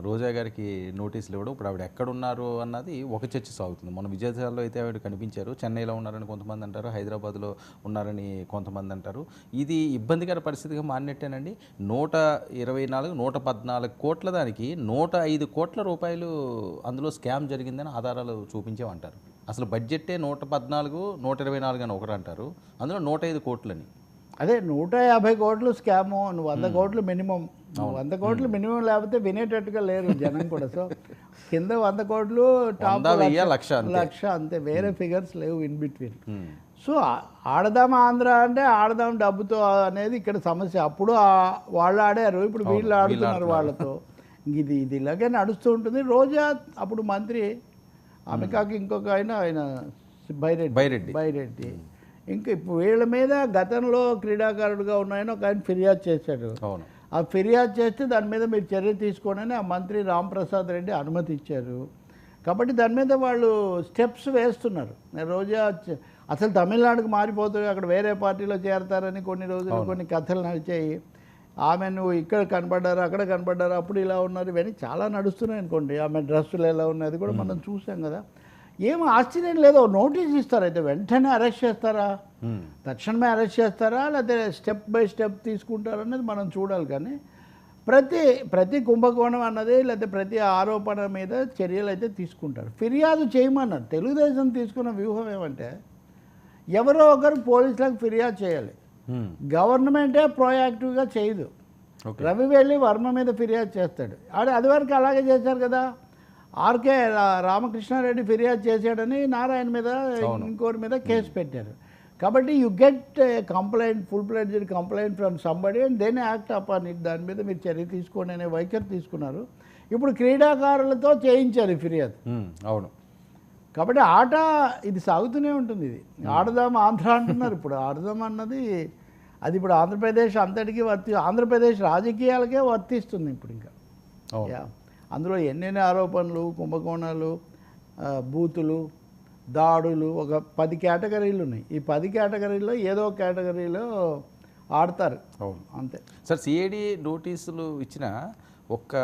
రోజా గారికి నోటీసులు ఇవ్వడం, ఇప్పుడు ఆవిడ ఎక్కడున్నారు అన్నది ఒక చర్చ సాగుతుంది. మొన్న విజయవాడలో అయితే ఆవిడ కనిపించారు, చెన్నైలో ఉన్నారని కొంతమంది అంటారు, హైదరాబాద్లో ఉన్నారని కొంతమంది అంటారు. ఇది ఇబ్బందికర పరిస్థితిగా మారినట్టేనండి. 124, 114 కోట్ల దానికి 105 కోట్ల రూపాయలు అందులో స్కామ్ జరిగిందని ఆధారాలు చూపించామంటారు. అసలు బడ్జెట్టే 114, 124 అని ఒకటి అంటారు, అందులో 105 కోట్లని. అదే 150 కోట్లు స్కాము, 100 కోట్లు మినిమం. 100 కోట్లు మినిమం లేకపోతే వినేటట్టుగా లేరు జనం కూడా. సో కింద 100 కోట్లు, టాప్ లక్ష అంతే, వేరే ఫిగర్స్ లేవు ఇన్ బిట్వీన్. సో ఆడదాం ఆంధ్ర అంటే ఆడదాం డబ్బుతో అనేది ఇక్కడ సమస్య. అప్పుడు వాళ్ళు ఆడారు, ఇప్పుడు వీళ్ళు ఆడుతున్నారు వాళ్ళతో. ఇది ఇలాగే నడుస్తూ ఉంటుంది. రోజా అప్పుడు మంత్రి, ఆమె కాక ఇంకొక ఆయన బైరెడ్డి. ఇంకా ఇప్పుడు వీళ్ళ మీద గతంలో క్రీడాకారుడుగా ఉన్నాయని ఒక ఆయన ఫిర్యాదు చేశాడు. ఆ ఫిర్యాదు చేస్తే దాని మీద మీరు చర్య తీసుకోండి ఆ మంత్రి రాంప్రసాద్ రెడ్డి అనుమతి ఇచ్చారు. కాబట్టి దాని మీద వాళ్ళు స్టెప్స్ వేస్తున్నారు. రోజా అసలు తమిళనాడుకు మారిపోతుంది, అక్కడ వేరే పార్టీలో చేరతారని కొన్ని రోజులు కొన్ని కథలు నడిచాయి. ఆమె నువ్వు ఇక్కడ కనపడ్డారు, అక్కడ కనపడ్డారు, అప్పుడు ఇలా ఉన్నారు, ఇవన్నీ చాలా నడుస్తున్నాయి అనుకోండి. ఆమె డ్రెస్సులు ఎలా ఉన్నది కూడా మనం చూసాం కదా. ఏం ఆశ్చర్యం లేదు, నోటీస్ ఇస్తారు, అయితే వెంటనే అరెస్ట్ చేస్తారా, తక్షణమే అరెస్ట్ చేస్తారా, లేకపోతే స్టెప్ బై స్టెప్ తీసుకుంటారా అనేది మనం చూడాలి. కానీ ప్రతి కుంభకోణం అన్నది లేకపోతే ప్రతి ఆరోపణ మీద చర్యలు అయితే తీసుకుంటారు. ఫిర్యాదు చేయమన్నారు. తెలుగుదేశం తీసుకున్న వ్యూహం ఏమంటే ఎవరో ఒకరు పోలీసులకు ఫిర్యాదు చేయాలి, గవర్నమెంటే ప్రోయాక్టివ్గా చేయదు. రవి వెళ్ళి వర్మ మీద ఫిర్యాదు చేస్తాడు. అది వరకు అలాగే చేశారు కదా. ఆర్కే రామకృష్ణారెడ్డి ఫిర్యాదు చేశాడని నారాయణ మీద ఇంకోరి మీద కేసు పెట్టారు. కాబట్టి you get complaint, full fledged complaint from somebody and then act upon it. దాని మీద మీరు చర్య తీసుకోండి అనే వైఖరి తీసుకున్నారు. ఇప్పుడు క్రీడాకారులతో చేయించారు ఫిర్యాదు. అవును. కాబట్టి ఆట ఇది సాగుతూనే ఉంటుంది. ఇది ఆడదాం ఆంధ్ర అంటున్నారు. ఇప్పుడు ఆడదాం అన్నది అది ఇప్పుడు ఆంధ్రప్రదేశ్ అంతటికీ ఆంధ్రప్రదేశ్ రాజకీయాలకే వర్తిస్తుంది ఇప్పుడు. ఇంకా అందులో ఎన్నెన్ని ఆరోపణలు, కుంభకోణాలు, బూతులు, దాడులు, ఒక 10 కేటగిరీలు ఉన్నాయి. ఈ 10 కేటగిరీల్లో ఏదో కేటగిరీలో ఆడతారు. అంతే సార్. సిఐడి నోటీసులు ఇచ్చిన ఒక్క